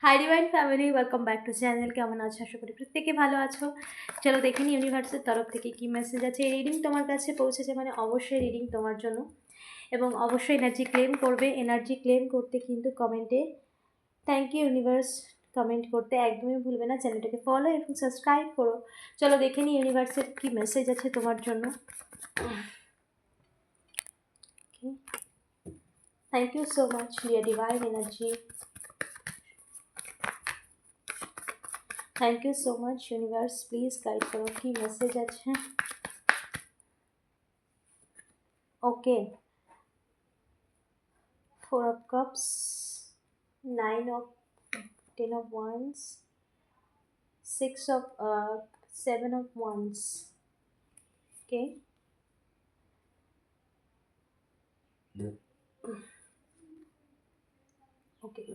Hi divine family, welcome back to channel. কেমন আছো? আশা করি প্রত্যেকে ভালো আছো। চলো দেখে নিই ইউনিভার্সের তরফ থেকে কী মেসেজ আছে। এই রিডিং তোমার কাছে পৌঁছেছে মানে অবশ্যই রিডিং তোমার জন্য, এবং অবশ্যই এনার্জি ক্লেম করবে। এনার্জি ক্লেম করতে কিন্তু কমেন্টে থ্যাংক ইউ ইউনিভার্স কমেন্ট করতে একদমই ভুলবে না। চ্যানেলটাকে ফলো এবং সাবস্ক্রাইব করো। চলো দেখে নিই ইউনিভার্সের কী মেসেজ আছে তোমার জন্য। Thank you so much dear divine energy. Thank you so much universe, please guide करो कि मैसेज अच्छा। Okay, 4 of Cups, 9 of 10 of Wands, 7 of Wands. Okay. Okay.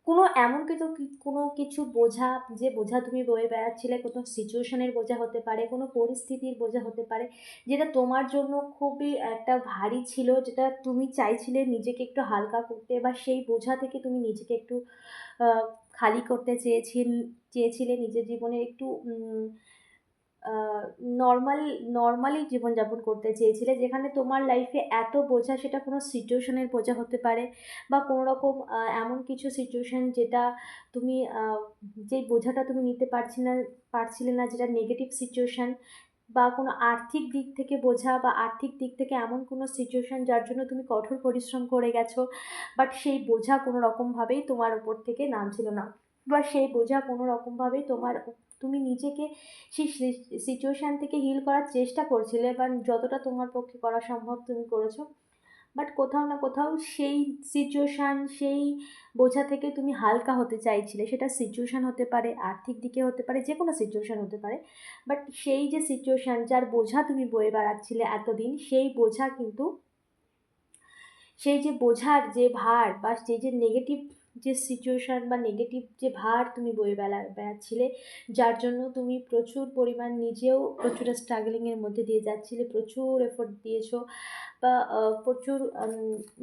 কোনো এমন কোনো কিছু বোঝা, যে বোঝা তুমি বয়ে বেড়াচ্ছিলে, কোনো সিচুয়েশনের বোঝা হতে পারে, কোনো পরিস্থিতির বোঝা হতে পারে, যেটা তোমার জন্য খুবই একটা ভারী ছিল, যেটা তুমি চাইছিলে নিজেকে একটু হালকা করতে, বা সেই বোঝা থেকে তুমি নিজেকে একটু খালি করতে চেয়েছিলে, নিজের জীবনে একটু নর্মালি জীবনযাপন করতে চেয়েছিলে, যেখানে তোমার লাইফে এত বোঝা, সেটা কোনো সিচুয়েশনের বোঝা হতে পারে, বা কোনো রকম এমন কিছু সিচুয়েশন যেটা তুমি যেই বোঝাটা তুমি নিতে পারছিলে না, যেটা নেগেটিভ সিচুয়েশন, বা কোনো আর্থিক দিক থেকে বোঝা, বা আর্থিক দিক থেকে এমন কোনো সিচুয়েশন যার জন্য তুমি কঠোর পরিশ্রম করে গেছো, বাট সেই বোঝা কোনো রকমভাবেই তোমার উপর থেকে নামছিল না, বা সেই বোঝা কোনো রকমভাবেই তুমি নিজেকে সেই সিচুয়েশান থেকে হিল করার চেষ্টা করছিলে, বা যতটা তোমার পক্ষে করা সম্ভব তুমি করেছো, বাট কোথাও না কোথাও সেই সিচুয়েশান, সেই বোঝা থেকে তুমি হালকা হতে চাইছিলে। সেটা সিচুয়েশান হতে পারে, আর্থিক দিকে হতে পারে, যে কোনো সিচুয়েশান হতে পারে, বাট সেই যে সিচুয়েশান, যার বোঝা তুমি বয়ে বেড়াচ্ছিলে এতদিন, সেই বোঝা কিন্তু, সেই যে বোঝার যে ভার, বা সেই যে নেগেটিভ যে সিচুয়েশান, বা নেগেটিভ যে ভার তুমি বয়ে বেড়াচ্ছিলে, যার জন্য তুমি প্রচুর পরিমাণ নিজেও প্রচুর স্ট্রাগলিংয়ের মধ্যে দিয়ে যাচ্ছিলে, প্রচুর এফোর্ট দিয়েছো, বা প্রচুর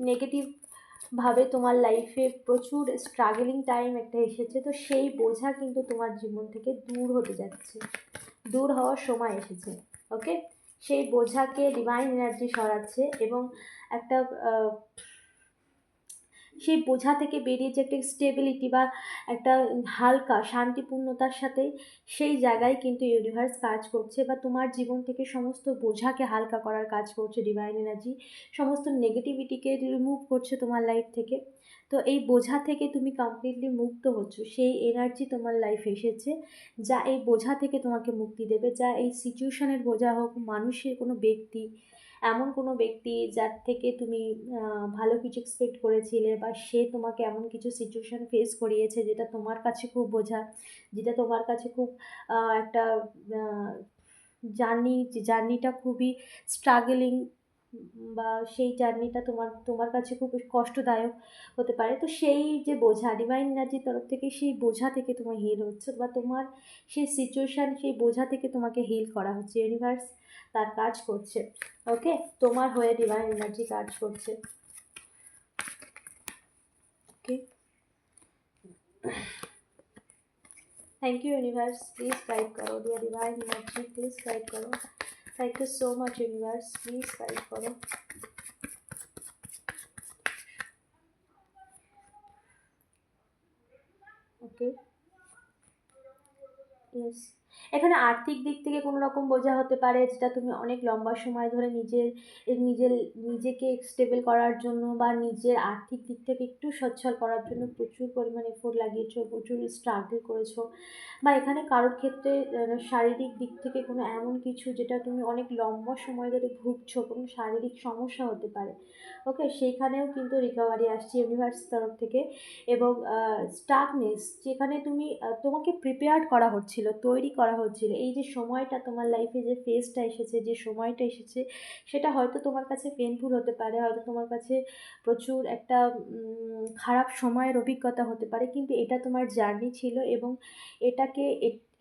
নেগেটিভভাবে তোমার লাইফে প্রচুর স্ট্রাগলিং টাইম একটা এসেছে। তো সেই বোঝা কিন্তু তোমার জীবন থেকে দূর হতে যাচ্ছে, দূর হওয়ার সময় এসেছে। ওকে, সেই বোঝাকে ডিভাইন এনার্জি সরাচ্ছে, এবং একটা সেই বোঝা থেকে বেরিয়ে যে একটা স্টেবিলিটি, বা একটা হালকা শান্তিপূর্ণতার সাথে সেই জায়গায় কিন্তু ইউনিভার্স কাজ করছে, বা তোমার জীবন থেকে সমস্ত বোঝাকে হালকা করার কাজ করছে ডিভাইন এনার্জি, সমস্ত নেগেটিভিটিকে রিমুভ করছে তোমার লাইফ থেকে। তো এই বোঝা থেকে তুমি কমপ্লিটলি মুক্ত হচ্ছ, সেই এনার্জি তোমার লাইফে এসেছে, যা এই বোঝা থেকে তোমাকে মুক্তি দেবে, যা এই সিচুয়েশনের বোঝা হোক, মানুষের কোনো ব্যক্তি, এমন কোনো ব্যক্তি যার থেকে তুমি ভালো কিছু এক্সপেক্ট করেছিলে, বা সে তোমাকে এমন কিছু সিচুয়েশান ফেস করিয়েছে যেটা তোমার কাছে খুব বোঝা, যেটা তোমার কাছে খুব একটা জার্নিটা খুবই স্ট্রাগলিং, বা সেই জার্নিটা তোমার কাছে খুব কষ্টদায়ক হতে পারে। তো সেই যে বোঝা, ডিভাইন এনার্জির তরফ থেকে সেই বোঝা থেকে তোমার হিল হচ্ছে, বা তোমার সেই সিচুয়েশান, সেই বোঝা থেকে তোমাকে হিল করা হচ্ছে। ইউনিভার্স তার কাজ করছে। ওকে, তোমার হয়ে ডিভাইন এনার্জি কাজ করছে। Okay, thank you universe, please guide करो dear divine energy, please guide करो। Thank you so much universe, please guide करो। ओके, यस, এখানে আর্থিক দিক থেকে কোনো রকম বোঝা হতে পারে, যেটা তুমি অনেক লম্বা সময় ধরে নিজের নিজেকে স্টেবল করার জন্য, বা নিজের আর্থিক দিক থেকে একটু সচ্ছল করার জন্য প্রচুর পরিমাণে এফোর্ট লাগিয়েছো, প্রচুর স্ট্রাগল করেছো, বা এখানে কারোর ক্ষেত্রে শারীরিক দিক থেকে কোনো এমন কিছু, যেটা তুমি অনেক লম্বা সময় ধরে ভুগছো, কোনো শারীরিক সমস্যা হতে পারে। ওকে, সেইখানেও কিন্তু রিকভারি আসছে ইউনিভার্স তরফ থেকে, এবং স্টাকনেস, যেখানে তোমাকে প্রিপেয়ার্ড করা হচ্ছিল, তৈরি করা হচ্ছিল, এই যে সময়টা তোমার লাইফে, যে ফেজটা এসেছে, যে সময়টা এসেছে, সেটা হয়তো তোমার কাছে পেনফুল হতে পারে, হয়তো তোমার কাছে প্রচুর একটা খারাপ সময়ের অভিজ্ঞতা হতে পারে, কিন্তু এটা তোমার জার্নি ছিল, এবং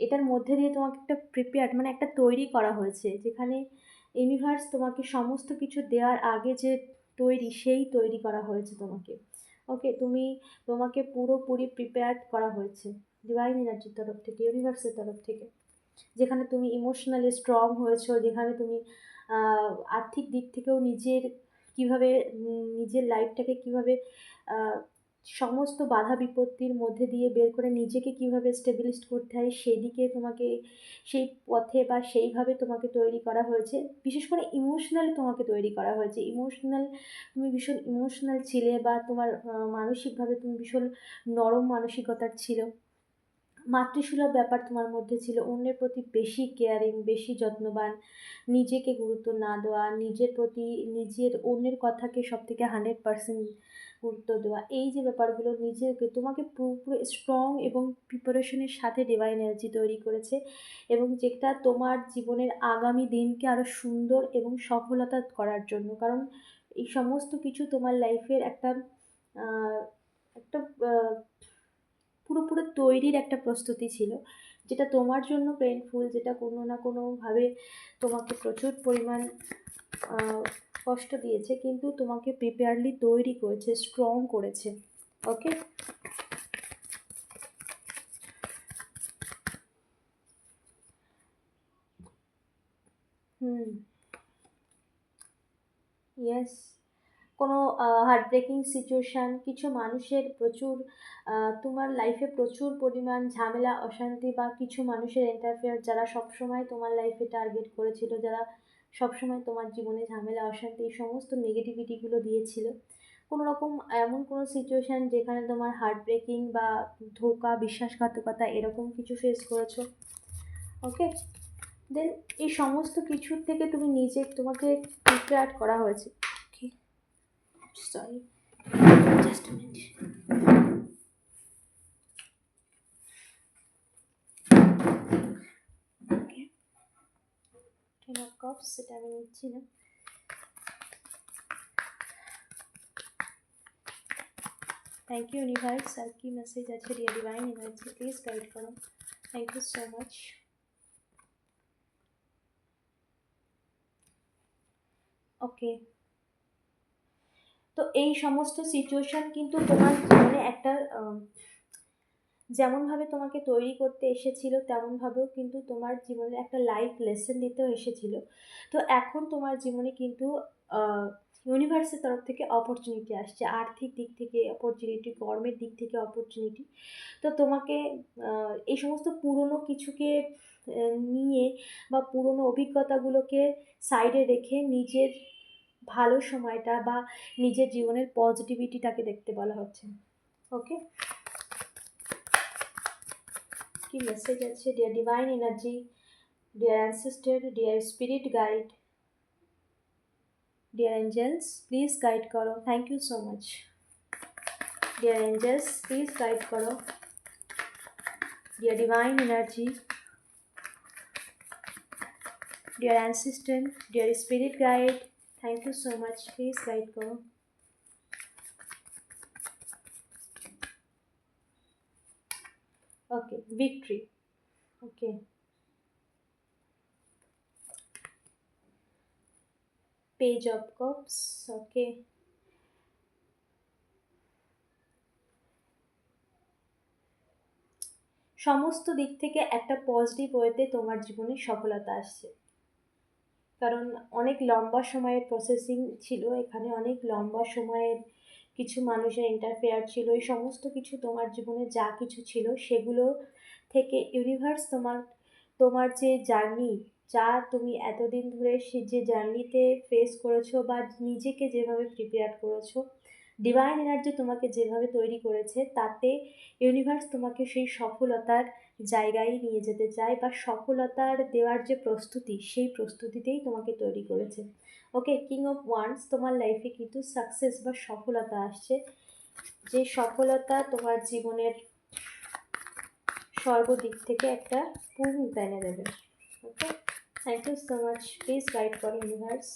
এটার মধ্যে দিয়ে তোমাকে একটা প্রিপেয়ার্ড, মানে একটা তৈরি করা হয়েছে, যেখানে ইউনিভার্স তোমাকে সমস্ত কিছু দেওয়ার আগে যে সেই তৈরি করা হয়েছে তোমাকে। ওকে, তোমাকে পুরোপুরি প্রিপেয়ার্ড করা হয়েছে ডিভাইন এনার্জির তরফ থেকে, ইউনিভার্সের তরফ থেকে। যেখানে তুমি ইমোশনালি স্ট্রং হয়েছো, যেখানে তুমি আর্থিক দিক থেকেও কীভাবে নিজের লাইফটাকে কীভাবে সমস্ত বাধা বিপত্তির মধ্যে দিয়ে বের করে নিজেকে কীভাবে স্টেবিলাইজড করতে হয় সেদিকে তোমাকে, সেই পথে বা সেইভাবে তোমাকে তৈরি করা হয়েছে। বিশেষ করে ইমোশনালি তোমাকে তৈরি করা হয়েছে। তুমি ভীষণ ইমোশনাল ছিলে, বা তোমার মানসিকভাবে তুমি ভীষণ নরম মানসিকতার ছিল। মাতৃসুলভ ব্যাপার তোমার মধ্যে ছিল, অন্যের প্রতি বেশি কেয়ারিং, বেশি যত্নবান, নিজেকে গুরুত্ব না দেওয়া, অন্যের কথাকে সবথেকে 100% গুরুত্ব দেওয়া, এই যে ব্যাপারগুলো তোমাকে পুরোপুরি স্ট্রং এবং প্রিপারেশনের সাথে ডিভাইন এনার্জি তৈরি করেছে, এবং যেটা তোমার জীবনের আগামী দিনকে আরও সুন্দর এবং সফলতা করার জন্য। কারণ এই সমস্ত কিছু তোমার লাইফের একটা আহ, একটা পুরোপুরি তৈরির একটা প্রস্তুতি ছিল, যেটা তোমার জন্য পেইনফুল, যেটা কোনো না কোনোভাবে তোমাকে প্রচুর পরিমাণ কষ্ট দিয়েছে, কিন্তু তোমাকে প্রিপেয়ারলি তৈরি করেছে, স্ট্রং করেছে। ওকে, হুম, ইয়েস। কোনো হার্টব্রেকিং সিচুয়েশান, কিছু মানুষের তোমার লাইফে প্রচুর পরিমাণ ঝামেলা, অশান্তি, বা কিছু মানুষের ইন্টারফেয়ার যারা সবসময় তোমার লাইফে টার্গেট করেছিল, যারা সবসময় তোমার জীবনে ঝামেলা, অশান্তি, এই সমস্ত নেগেটিভিটিগুলো দিয়েছিল। কোনো রকম এমন কোনো সিচুয়েশান যেখানে তোমার হার্টব্রেকিং বা ধোঁকা, বিশ্বাসঘাতকতা এরকম কিছু ফেস করেছো। ওকে, দেন এই সমস্ত কিছুর থেকে তোমাকে প্রিপেয়ার করা হয়েছে। Okay, sorry, just a minute. Okay, 10 of Cups, সেটা আমি নিচ্ছি না। Thank you universe. আর কি মেসেজ আছে dear divine energy, please guide করো। Thank you so much. Okay, তো এই সমস্ত সিচুয়েশান কিন্তু তোমার জীবনে একটা যেমনভাবে তোমাকে তৈরি করতে এসেছিল, তেমনভাবেও কিন্তু তোমার জীবনে একটা লাইফ লেসন দিতেও এসেছিল। তো এখন তোমার জীবনে কিন্তু ইউনিভার্সের তরফ থেকে অপরচুনিটি আসছে, আর্থিক দিক থেকে অপরচুনিটি, কর্মের দিক থেকে অপরচুনিটি। তো তোমাকে এই সমস্ত পুরনো কিছুকে নিয়ে, বা পুরনো অভিজ্ঞতাগুলোকে সাইডে রেখে নিজের ভালো সময়টা বা নিজের জীবনের পজিটিভিটিটাকে দেখতে বলা হচ্ছে। ওকে, কি মেসেজ আছে dear divine energy, dear ancestor, dear spirit guide, dear angels, please guide করো। Thank you so much. Dear angels, please guide করো। Dear divine energy, dear ancestor, dear spirit guide, thank you so much, please guide করো। Okay, victory. Okay, page of cups. Okay, সমস্ত দিক থেকে একটা positive ওয়েতে তোমার জীবনে সফলতা আসছে। কারণ অনেক লম্বা সময়ের প্রসেসিং ছিল এখানে, অনেক লম্বা সময়ের কিছু মানুষের ইন্টারফেয়ার ছিল। এই সমস্ত কিছু তোমার জীবনে যা কিছু ছিল সেগুলো থেকে ইউনিভার্স তোমার যে জার্নি, যা তুমি এতদিন ধরে যে জার্নিতে ফেস করেছো, বা নিজেকে যেভাবে প্রিপেয়ার করেছো, ডিভাইন এনার্জি তোমাকে যেভাবে তৈরি করেছে, তাতে ইউনিভার্স তোমাকে সেই সফলতার জায়গায় নিয়ে যেতে চায়, বা সফলতার দেওয়ার যে প্রস্তুতি, সেই প্রস্তুতিতেই তোমাকে তৈরি করেছে। ওকে, কিং অফ ওয়ান্স, তোমার লাইফে কিন্তু সাকসেস বা সফলতা আসছে, যে সফলতা তোমার জীবনের সর্বদিক থেকে একটা পূর্ণতা এনে দেবে। Okay, thank you so much, please guide for universe.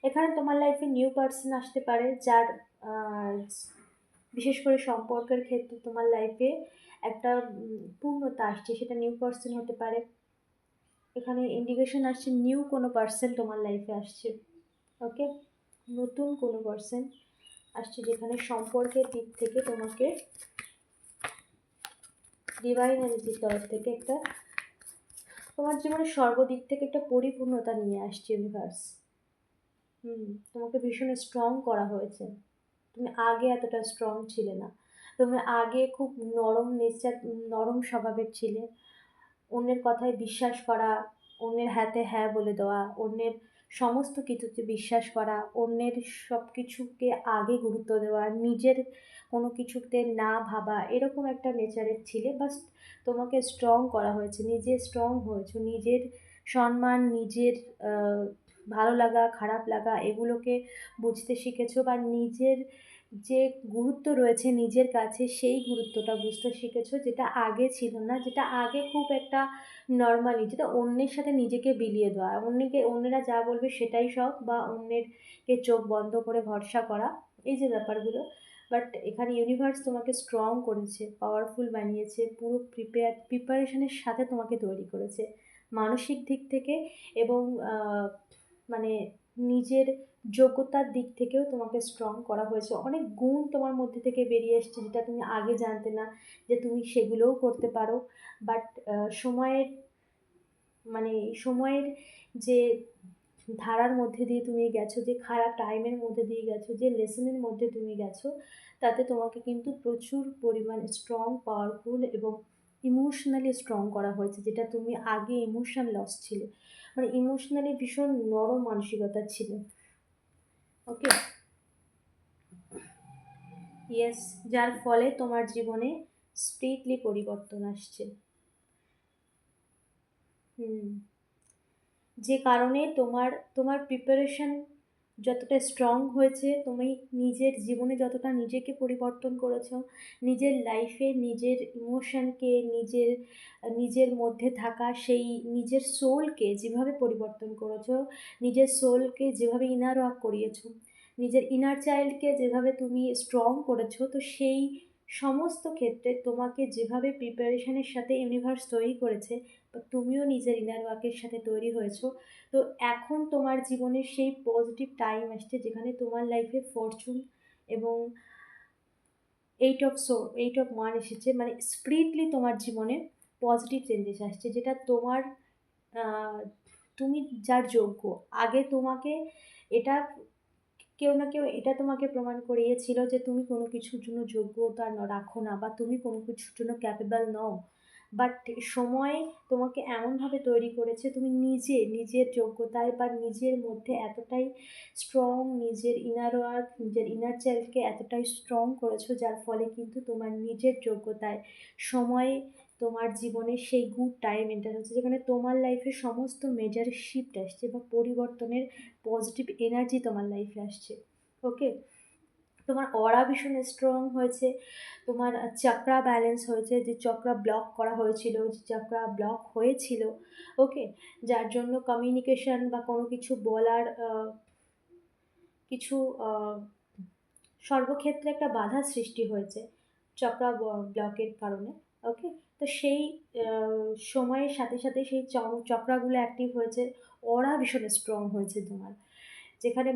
এখানে তোমার লাইফে নিউ পার্সন আসতে পারে, যার বিশেষ করে সম্পর্কের ক্ষেত্রে তোমার লাইফে একটা পূর্ণতা আসছে, সেটা নিউ পার্সন হতে পারে। এখানে ইন্ডিকেশন আসছে নিউ কোনো পার্সন তোমার লাইফে আসছে। ওকে, নতুন কোনো পার্সন আসছে, যেখানে সম্পর্কের দিক থেকে তোমাকে ডিভাইন এনার্জির তরফ থেকে একটা, তোমার জীবনের সর্বদিক থেকে একটা পরিপূর্ণতা নিয়ে আসছে ইউনিভার্স। তোমাকে ভীষণ স্ট্রং করা হয়েছে। তুমি আগে এতটা স্ট্রং ছিলে না। তুমি আগে খুব নরম নেচার, নরম স্বভাবের ছিলে। অন্যের কথায় বিশ্বাস করা, অন্যের হাতে হ্যাঁ বলে দেওয়া, অন্যের সমস্ত কিছুতে বিশ্বাস করা, অন্যের সব কিছুকে আগে গুরুত্ব দেওয়া, নিজের কোনো কিছুতে না ভাবা, এরকম একটা নেচারের ছিলে। বাস তোমাকে স্ট্রং করা হয়েছে, নিজে স্ট্রং হয়েছো, নিজের সম্মান, নিজের ভালো লাগা খারাপ লাগা এগুলোকে বুঝতে শিখেছো, বা নিজের যে গুরুত্ব রয়েছে নিজের কাছে সেই গুরুত্বটা বুঝতে শিখেছো, যেটা আগে ছিল না, যেটা আগে খুব একটা নর্মালি, যেটা অন্যের সাথে নিজেকে বিলিয়ে দেওয়া, অন্যেরা যা বলবে সেটাই সব, বা অন্যেরকে চোখ বন্ধ করে ভরসা করা, এই যে ব্যাপারগুলো। বাট এখানে ইউনিভার্স তোমাকে স্ট্রং করেছে, পাওয়ারফুল বানিয়েছে, পুরো প্রিপারেশনের সাথে তোমাকে তৈরি করেছে মানসিক দিক থেকে, এবং মানে নিজের যোগ্যতার দিক থেকেও তোমাকে স্ট্রং করা হয়েছে। অনেক গুণ তোমার মধ্যে থেকে বেরিয়ে এসছে, যেটা তুমি আগে জানতে না যে তুমি সেগুলোও করতে পারো। বাট সময়ের, মানে সময়ের যে ধারার মধ্যে দিয়ে তুমি গেছো, যে খারাপ টাইমের মধ্যে দিয়ে গেছো, যে লেসনের মধ্যে তুমি গেছো, তাতে তোমাকে কিন্তু প্রচুর পরিমাণে স্ট্রং, পাওয়ারফুল এবং ইমোশনালি স্ট্রং করা হয়েছে, যেটা তুমি আগে ইমোশন লস ছিলে, মানে ইমোশনালি ভীষণ নরম মানসিকতা ছিল। ওকে, ইয়েস, যার ফলে তোমার জীবনে স্পিডলি পরিবর্তন আসছে। হুম, যে কারণে তোমার তোমার প্রিপারেশন যতটা স্ট্রং হয়েছে, তুমি নিজের জীবনে যতটা নিজেকে পরিবর্তন করেছো, নিজের লাইফে নিজের ইমোশনকে, নিজের নিজের মধ্যে থাকা সেই নিজের সোলকে যেভাবে পরিবর্তন করেছো, নিজের সোলকে যেভাবে ইনার ওয়ার্ক করিয়েছো, নিজের ইনার চাইল্ডকে যেভাবে তুমি স্ট্রং করেছো, তো সেই সমস্ত ক্ষেত্রে তোমাকে যেভাবে প্রিপারেশনের সাথে ইউনিভার্স তৈরি করেছে, বা তুমিও নিজের ইনার ওয়ার্কের সাথে তৈরি হয়েছো, তো এখন তোমার জীবনে সেই পজিটিভ টাইম আসছে, যেখানে তোমার লাইফে ফরচুন এবং এইট অফ ওয়ান এসেছে, মানে স্পিরিটলি তোমার জীবনে পজিটিভ চেঞ্জেস আসছে, যেটা তোমার আহ, তুমি যার যোগ্য। আগে তোমাকে এটা কেউ না কেউ এটা তোমাকে প্রমাণ করিয়েছিল যে তুমি কোনো কিছুর জন্য যোগ্যতা রাখো না, বা তুমি কোনো কিছুর জন্য ক্যাপেবল নও। বাট সময় তোমাকে এমনভাবে তৈরি করেছে, তুমি নিজে নিজের যোগ্যতায় বা নিজের মধ্যে এতটাই স্ট্রং, নিজের ইনার ওয়ার্ক, নিজের ইনার চাইল্ডকে এতটাই স্ট্রং করেছো, যার ফলে কিন্তু তোমার নিজের যোগ্যতায় সময় তোমার জীবনে সেই গুড টাইম এন্টার হচ্ছে, যেখানে তোমার লাইফে সমস্ত মেজর শিফট আসছে, বা পরিবর্তনের পজিটিভ এনার্জি তোমার লাইফে আসছে। ওকে, তোমার অরা ভীষণ স্ট্রং হয়েছে, তোমার চক্রা ব্যালেন্স হয়েছে, যে চক্রা ব্লক করা হয়েছিল, যে চক্রা ব্লক হয়েছিল, ওকে, যার জন্য কমিউনিকেশন বা কোনো কিছু বলার কিছু সর্বক্ষেত্রে একটা বাধা সৃষ্টি হয়েছে চক্রা ব্লকের কারণে। ওকে, তো সেই সময়ের সাথে সাথে সেই চক্রাগুলো অ্যাক্টিভ হয়েছে, অরা ভীষণ স্ট্রং হয়েছে তোমার, যেখানে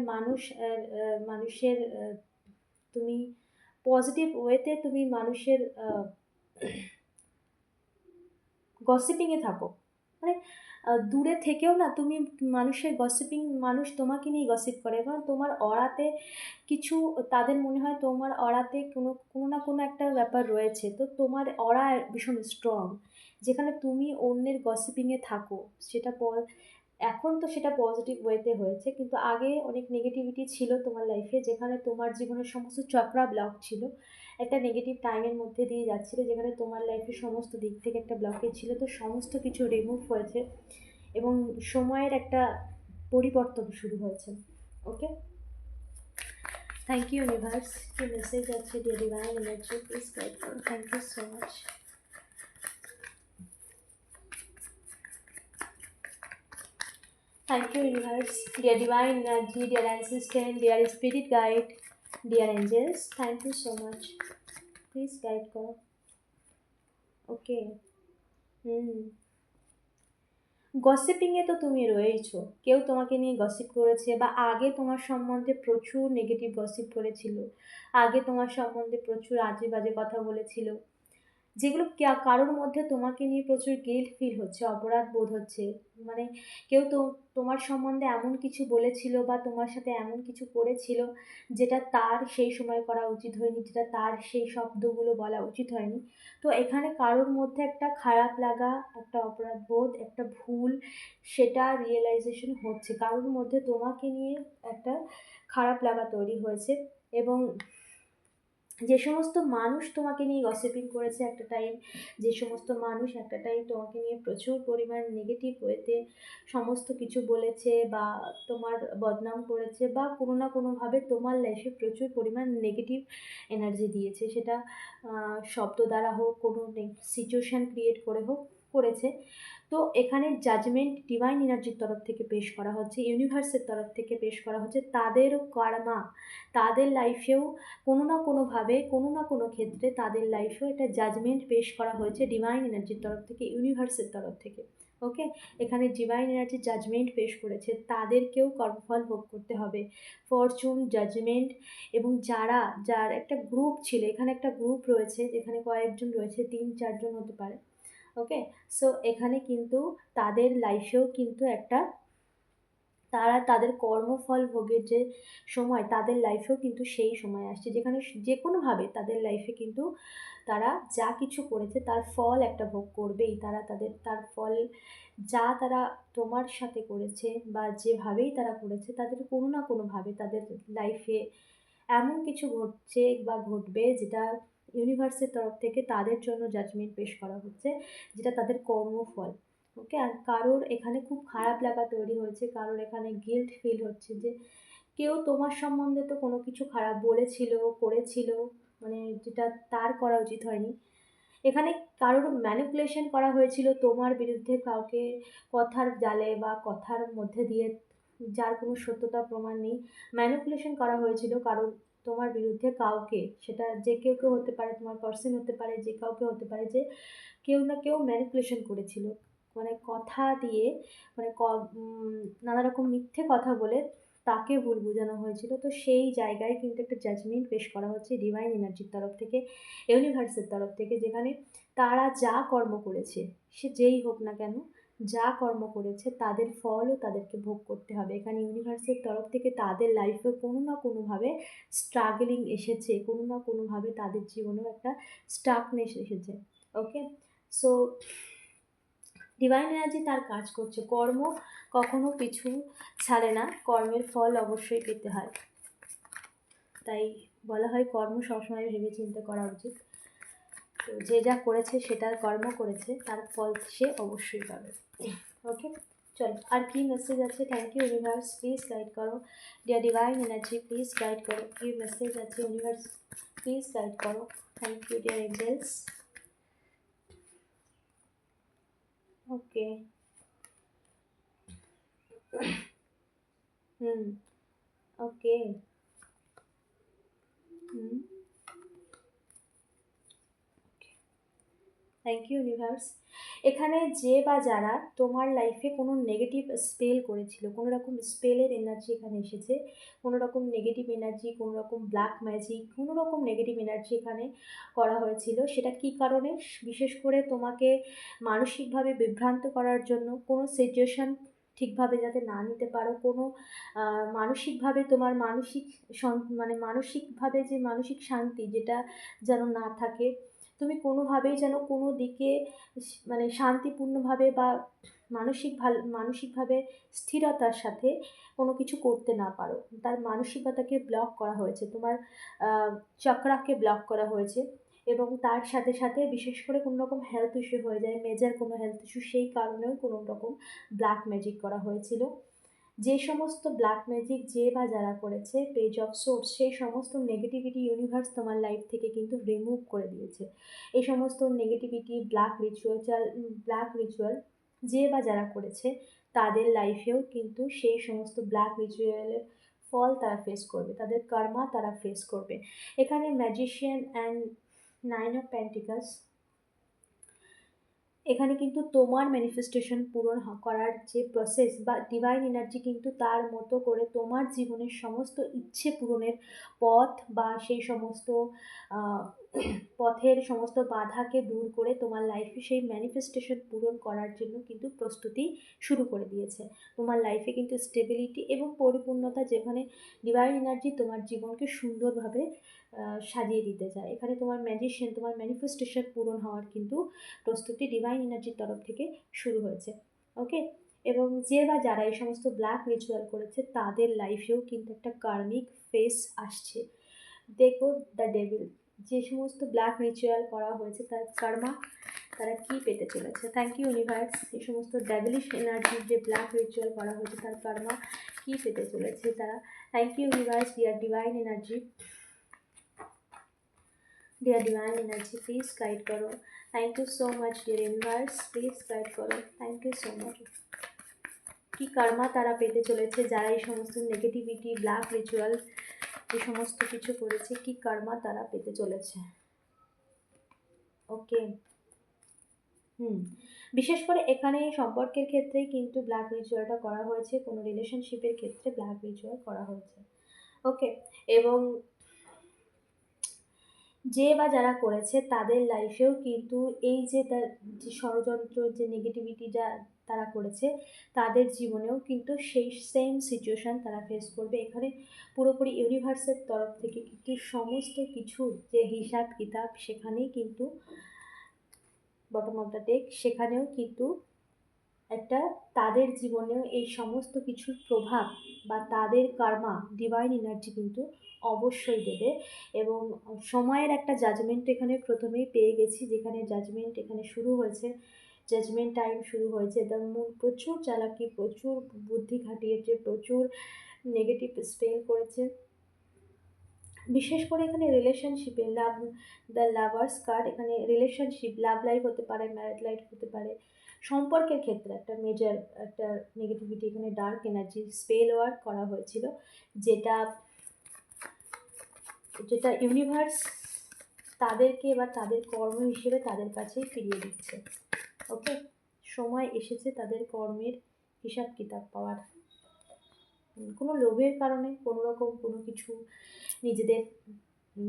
মানুষের তুমি পজিটিভ ওয়েতে তুমি মানুষের গসিপিংয়ে থাকো, মানে দূরে থেকেও না তুমি মানুষের গসিপিং, মানুষ তোমাকে নিয়ে গসিপ করে, কারণ তোমার অরাতে কিছু, তাদের মনে হয় তোমার অরাতে কোনো কোনো না কোনো একটা ব্যাপার রয়েছে, তো তোমার অরা ভীষণ স্ট্রং, যেখানে তুমি অন্যের গসিপিংয়ে থাকো, সেটা এখন তো সেটা পজিটিভ ওয়েতে হয়েছে, কিন্তু আগে অনেক নেগেটিভিটি ছিল তোমার লাইফে, যেখানে তোমার জীবনের সমস্ত চক্রা ব্লক ছিল, একটা নেগেটিভ টাইমের মধ্যে দিয়ে যাচ্ছিলো, যেখানে তোমার লাইফে সমস্ত দিক থেকে একটা ব্লকেজ ছিল, তো সমস্ত কিছু রিমুভ হয়েছে, এবং সময়ের একটা পরিবর্তন শুরু হয়েছে। ওকে, থ্যাংক ইউ ইউনিভার্স, কি মেসেজ আছে dear divine energy, please guide করো, thank you so much. Thank you, universe, dear divine energy, dear assistant, dear spirit guide, dear angels. Thank you so much. Please guide করো। Okay. হুম, গসিপিংয়ে তো তুমি রয়েইছো, কেউ তোমাকে নিয়ে gossip করেছে বা আগে তোমার সম্বন্ধে প্রচুর নেগেটিভ গসিপ করেছিল, আগে তোমার সম্বন্ধে প্রচুর আজে বাজে কথা বলেছিল, যেগুলো কারোর মধ্যে তোমাকে নিয়ে প্রচুর গিল্ট ফিল হচ্ছে, অপরাধ বোধ হচ্ছে। মানে কেউ তো তোমার সম্বন্ধে এমন কিছু বলেছিল বা তোমার সাথে এমন কিছু করেছিল যেটা তার সেই সময় করা উচিত হয়নি, যেটা তার সেই শব্দগুলো বলা উচিত হয়নি। তো এখানে কারোর মধ্যে একটা খারাপ লাগা, একটা অপরাধ বোধ, একটা ভুল, সেটা রিয়েলাইজেশন হচ্ছে কারোর মধ্যে তোমাকে নিয়ে একটা খারাপ লাগা তৈরি হয়েছে। এবং যে সমস্ত মানুষ তোমাকে নিয়ে গসিপিং করেছে একটা টাইম, যে সমস্ত মানুষ একটা টাইম তোমাকে নিয়ে প্রচুর পরিমাণ নেগেটিভ ওয়েতে সমস্ত কিছু বলেছে বা তোমার বদনাম করেছে বা কোনো না কোনোভাবে তোমার লাইফে প্রচুর পরিমাণ নেগেটিভ এনার্জি দিয়েছে, সেটা শব্দ দ্বারা হোক, কোনো সিচুয়েশান ক্রিয়েট করে হোক, করেছে। তো এখানে জাজমেন্ট ডিভাইন এনার্জির তরফ থেকে পেশ করা হচ্ছে, ইউনিভার্সের তরফ থেকে পেশ করা হচ্ছে, তাদেরও কর্মা, তাদের লাইফেও কোনো না কোনোভাবে, কোনো না কোনো ক্ষেত্রে তাদের লাইফেও একটা জাজমেন্ট পেশ করা হয়েছে ডিভাইন এনার্জির তরফ থেকে, ইউনিভার্সের তরফ থেকে। ওকে, এখানে ডিভাইন এনার্জি জাজমেন্ট পেশ করেছে, তাদেরকেও কর্মফল ভোগ করতে হবে, ফরচুন, জাজমেন্ট। এবং যার একটা গ্রুপ ছিল, এখানে একটা গ্রুপ রয়েছে, যেখানে কয়েকজন রয়েছে, 3-4 জন হতে পারে। ওকে, সো এখানে কিন্তু তাদের লাইফেও কিন্তু একটা, তারা তাদের কর্মফল ভোগের যে সময়, তাদের লাইফেও কিন্তু সেই সময় আসছে যেখানে যে কোনোভাবে তাদের লাইফে কিন্তু তারা যা কিছু করেছে তার ফল একটা ভোগ করবেই, তার ফল যা তারা তোমার সাথে করেছে বা যেভাবেই তারা করেছে, তাদের কোনো না কোনোভাবে তাদের লাইফে এমন কিছু ঘটছে বা ঘটবে যেটা ইউনিভার্সের তরফ থেকে তাদের জন্য জাজমেন্ট পেশ করা হচ্ছে, যেটা তাদের কর্মফল। ওকে, আর কারোর এখানে খুব খারাপ লাগা তৈরি হয়েছে, কারোর এখানে গিল্ট ফিল হচ্ছে যে কেউ তোমার সম্বন্ধে তো কোনো কিছু খারাপ বলেছিল, করেছিল, মানে যেটা তার করা উচিত হয়নি। এখানে কারোর ম্যানিপুলেশন করা হয়েছিল তোমার বিরুদ্ধে, কাউকে কথার জালে বা কথার মধ্যে দিয়ে, যার কোনো সত্যতা প্রমাণ নেই, ম্যানিপুলেশন করা হয়েছিল কারোর তোমার বিরুদ্ধে কাউকে, সেটা যে কেউ হতে পারে, তোমার পার্সন হতে পারে, যে কাউকে হতে পারে, যে কেউ না কেউ ম্যানিপুলেশন করেছিল, মানে কথা দিয়ে, মানে নানা রকম মিথ্যে কথা বলে তাকে ভুল বোঝানো হয়েছিল। তো সেই জায়গায় কিন্তু একটা জাজমেন্ট পেশ করা হচ্ছে ডিভাইন এনার্জির তরফ থেকে, ইউনিভার্সের তরফ থেকে, যেখানে তারা যা কর্ম করেছে, সে যেই হোক না কেন, যা কর্ম করেছে তাদের ফলও তাদেরকে ভোগ করতে হবে। এখানে ইউনিভার্সের তরফ থেকে তাদের লাইফে কোনো না কোনোভাবে স্ট্রাগলিং এসেছে, কোনো না কোনোভাবে তাদের জীবনেও একটা স্টাকনেস এসেছে। ওকে, সো ডিভাইন এনার্জি তার কাজ করছে, কর্ম কখনো পিছু ছাড়ে না, কর্মের ফল অবশ্যই পেতে হয়। তাই বলা হয় কর্ম সবসময় ভেবে চিন্তে করা উচিত। তো যে যা করেছে, সেটার কর্ম করেছে, তার ফল সে অবশ্যই পাবে। ওকে, চলো, আর কি মেসেজ আছে? Thank you universe, please guide করো। Dear divine energy, please guide করো, কি মেসেজ আছে ইউনিভার্স, প্লিজ গাইড করো। Thank you dear angels. Okay, hmm, okay, hmm, thank you universe. এখানে যে বা যারা তোমার লাইফে কোনো নেগেটিভ স্পেল করেছিল, কোনো রকম স্পেলের এনার্জি এখানে এসেছে, কোনো রকম নেগেটিভ এনার্জি, কোনো রকম ব্ল্যাক ম্যাজিক, কোনো রকম নেগেটিভ এনার্জি এখানে করা হয়েছিল, সেটা কী কারণে? বিশেষ করে তোমাকে মানসিকভাবে বিভ্রান্ত করার জন্য, কোনো সিচুয়েশান ঠিকভাবে যাতে না নিতে পারো, কোনো মানসিকভাবে তোমার মানসিক মানে মানসিকভাবে যে মানসিক শান্তি, যেটা যেন না থাকে, তুমি কোনোভাবেই যেন কোনো দিকে মানে শান্তিপূর্ণভাবে বা মানসিকভাবে স্থিরতার সাথে কোনো কিছু করতে না পারো, তার মানসিকতাকে ব্লক করা হয়েছে, তোমার চক্রাকে ব্লক করা হয়েছে। এবং তার সাথে সাথে বিশেষ করে কোনো রকম হেলথ ইস্যু হয়ে যায়, মেজর কোনো হেলথ ইস্যু, সেই কারণেও কোনো রকম ব্ল্যাক ম্যাজিক করা হয়েছিল। যে সমস্ত ব্ল্যাক ম্যাজিক যে বা যারা করেছে, পেজ অফ সোর্স, সেই সমস্ত নেগেটিভিটি ইউনিভার্স তোমার লাইফ থেকে কিন্তু রিমুভ করে দিয়েছে। এই সমস্ত নেগেটিভিটি, ব্ল্যাক রিচুয়াল যে বা যারা করেছে, তাদের লাইফেও কিন্তু সেই সমস্ত ব্ল্যাক রিচুয়ালের ফল তারা ফেস করবে, তাদের কর্মা তারা ফেস করবে। এখানে ম্যাজিশিয়ান অ্যান্ড 9 অফ পেন্টিকলস, এখানে কিন্তু তোমার ম্যানিফেস্টেশন পূরণ করার যে প্রসেস বা ডিভাইন এনার্জি কিন্তু তার মতো করে তোমার জীবনের সমস্ত ইচ্ছে পূরণের পথ বা সেই সমস্ত আহ, পথের সমস্ত বাধাকে দূর করে তোমার লাইফে সেই ম্যানিফেস্টেশন পূরণ করার জন্য কিন্তু প্রস্তুতি শুরু করে দিয়েছে। তোমার লাইফে কিন্তু স্টেবিলিটি এবং পরিপূর্ণতা, যেখানে ডিভাইন এনার্জি তোমার জীবনকে সুন্দরভাবে সাজিয়ে দিতে চায়। এখানে তোমার ম্যাজিশিয়ান, তোমার ম্যানিফেস্টেশন পূরণ হওয়ার কিন্তু প্রস্তুতি ডিভাইন এনার্জির তরফ থেকে শুরু হয়েছে। ওকে, এবং যে বা যারা এই সমস্ত ব্ল্যাক রিচুয়াল করেছে তাদের লাইফেও কিন্তু একটা কার্মিক ফেস আসছে। দেখো, দ্য ডেভিল, যে সমস্ত ব্ল্যাক রিচুয়াল করা হয়েছে তার কর্মা তারা কি পেতে চলেছে। থ্যাংক ইউ ইউনিভার্স, এই সমস্ত ডেভিলিশ এনার্জির যে ব্ল্যাক রিচুয়াল করা হয়েছে তার কর্মা কি পেতে চলেছে তারা। Thank you universe, dear divine energy, dear divine energy, please guide করো। Thank you so much dear universe, please guide করো। Thank you so much. কি কর্মা তারা পেতে চলেছে যারা এই সমস্ত নেগেটিভিটি, ব্ল্যাক রিচুয়াল, এই সমস্ত কিছু করেছে, কি কর্মা তারা পেতে চলেছে। ওকে, বিশেষ করে এখানে সম্পর্কের ক্ষেত্রেই কিন্তু ব্ল্যাক রিচুয়ালটা করা হয়েছে, কোনো রিলেশনশিপের ক্ষেত্রে ব্ল্যাক রিচুয়াল করা হয়েছে। ওকে, এবং যে বা যারা করেছে তাদের লাইফেও কিন্তু এই যে তার যে ষড়যন্ত্র, যে নেগেটিভিটি যা তারা করেছে, তাদের জীবনেও কিন্তু সেই সেম সিচুয়েশান তারা ফেস করবে। এখানে পুরোপুরি ইউনিভার্সের তরফ থেকে কিন্তু সমস্ত কিছু যে হিসাব কিতাব, সেখানেই কিন্তু বটম অফ দ্য ডেক, সেখানেও কিন্তু একটা তাদের জীবনেও এই সমস্ত কিছুর প্রভাব বা তাদের কর্মা ডিভাইন এনার্জি কিন্তু অবশ্যই দেবে। এবং সময়ের একটা জাজমেন্ট এখানে প্রথমেই পেয়ে গেছি, যেখানে জাজমেন্ট এখানে শুরু হয়েছে, জাজমেন্ট টাইম শুরু হয়েছে। একদম প্রচুর চালাকি, প্রচুর বুদ্ধি খাটিয়েছে, প্রচুর নেগেটিভ স্পেল করেছে। বিশেষ করে এখানে রিলেশনশিপে লাভ, দ্য লাভার্স কার্ড, এখানে রিলেশনশিপ, লাভ লাইফ হতে পারে, ম্যারিড লাইফ হতে পারে, সম্পর্কের ক্ষেত্রে একটা মেজর একটা নেগেটিভিটি, এখানে ডার্ক এনার্জি স্পেল ওয়ার্ক করা হয়েছিল, যেটা যেটা ইউনিভার্স তাদেরকে বা তাদের কর্ম হিসেবে তাদের কাছেই ফিরিয়ে দিচ্ছে। ওকে, সময় এসেছে তাদের কর্মের হিসাব কিতাব পাওয়ার। কোনো লোভের কারণে, কোনো রকম কোনো কিছু নিজেদের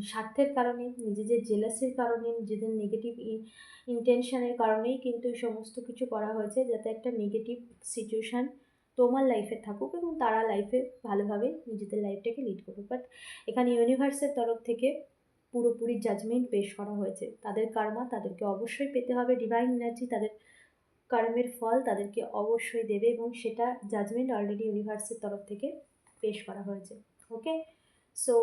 স্বার্থের কারণে, নিজেদের জেলাসির কারণে, নিজেদের নেগেটিভ ইন্টেনশনের কারণেই কিন্তু এই সমস্ত কিছু করা হয়েছে, যাতে একটা নেগেটিভ সিচুয়েশান তোমার লাইফে থাকুক এবং তারা লাইফে ভালোভাবে নিজেদের লাইফটাকে লিড করুক। বাট এখানে ইউনিভার্সের তরফ থেকে পুরোপুরি জাজমেন্ট পেশ করা হয়েছে। তাদের কর্মা তাদেরকে অবশ্যই পেতে হবে, ডিভাইন এনার্জি তাদের কর্মের ফল তাদেরকে অবশ্যই দেবে, এবং সেটা জাজমেন্ট অলরেডি ইউনিভার্সের তরফ থেকে পেশ করা হয়েছে। ওকে, সো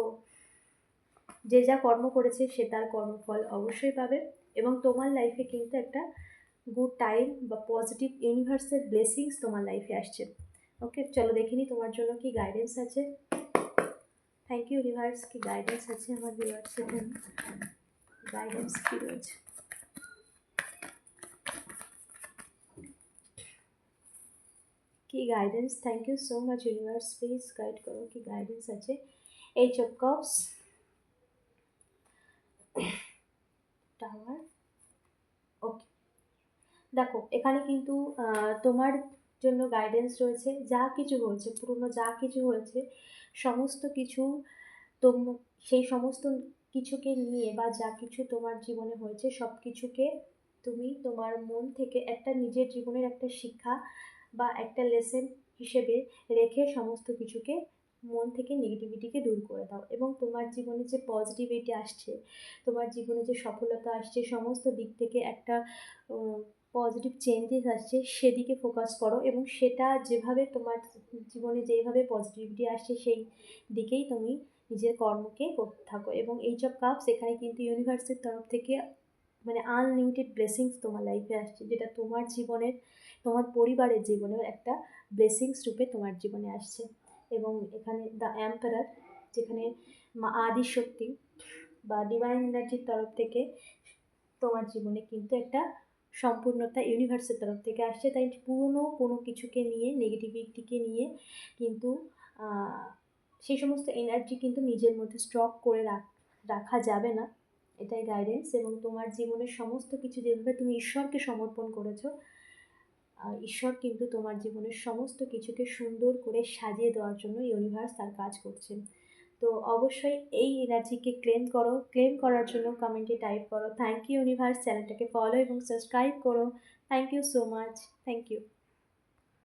যে যা কর্ম করেছে সে তার কর্মফল অবশ্যই পাবে, এবং তোমার লাইফে কিন্তু একটা গুড টাইম বা পজিটিভ ইউনিভার্সের ব্লেসিংস তোমার লাইফে আসছে। ওকে, চলো দেখিনি তোমার জন্য কি গাইডেন্স আছে। থ্যাংক ইউ ইউনিভার্স, কি গাইডেন্স আছে আমার ভিউয়ার্সের জন্য, গাইডেন্স কী রয়েছে। কি guidance, thank you so much universe, please guide করো কি গাইডেন্স আছে। Eight of cups, tower. Okay, দেখো এখানে কিন্তু তোমার জন্য গাইডেন্স রয়েছে। যা কিছু হয়েছে, পুরনো যা কিছু হয়েছে, সমস্ত কিছু তোম সেই সমস্ত কিছুকে নিয়ে বা যা কিছু তোমার জীবনে হয়েছে সব কিছুকে তুমি তোমার মন থেকে একটা নিজের জীবনের একটা শিক্ষা বা একটা লেসন হিসেবে রেখে সমস্ত কিছুকে মন থেকে নেগেটিভিটিকে দূর করে দাও, এবং তোমার জীবনে যে পজিটিভিটি আসছে, তোমার জীবনে যে সফলতা আসছে, সমস্ত দিক থেকে একটা পজিটিভ চেঞ্জেস আসছে, সেদিকে ফোকাস করো, এবং সেটা যেভাবে তোমার জীবনে যেভাবে পজিটিভিটি আসছে সেই দিকেই তুমি নিজের কর্মকে করতে থাকো। এবং এইচ অফ কাপস, এখানে কিন্তু ইউনিভার্সের তরফ থেকে মানে আনলিমিটেড ব্লেসিংস তোমার লাইফে আসছে, যেটা তোমার জীবনের, তোমার পরিবারের জীবনেও একটা ব্লেসিংস রূপে তোমার জীবনে আসছে। এবং এখানে দ্য এম্পারার, যেখানে মা আদিশক্তি বা ডিভাইন এনার্জির তরফ থেকে তোমার জীবনে কিন্তু একটা সম্পূর্ণতা ইউনিভার্সের তরফ থেকে আসছে। তাই পুরনো কোনো কিছুকে নিয়ে, নেগেটিভিটিকে নিয়ে কিন্তু সেই সমস্ত এনার্জি কিন্তু নিজের মধ্যে স্টক করে রাখা যাবে না। এটাই গাইডেন্স, এবং তোমার জীবনের সমস্ত কিছু যেভাবে তুমি ঈশ্বরকে সমর্পণ করেছো, ঈশ্বর কিন্তু তোমার জীবনের সমস্ত কিছুকে সুন্দর করে সাজিয়ে দেওয়ার জন্য ইউনিভার্স তার কাজ করছেন। তো অবশ্যই এই এনার্জিকে ক্লেম করো, ক্লেম করার জন্য কমেন্টে টাইপ করো থ্যাংক ইউ ইউনিভার্স, চ্যানেলটাকে ফলো এবং সাবস্ক্রাইব করো। Thank you so much, thank you.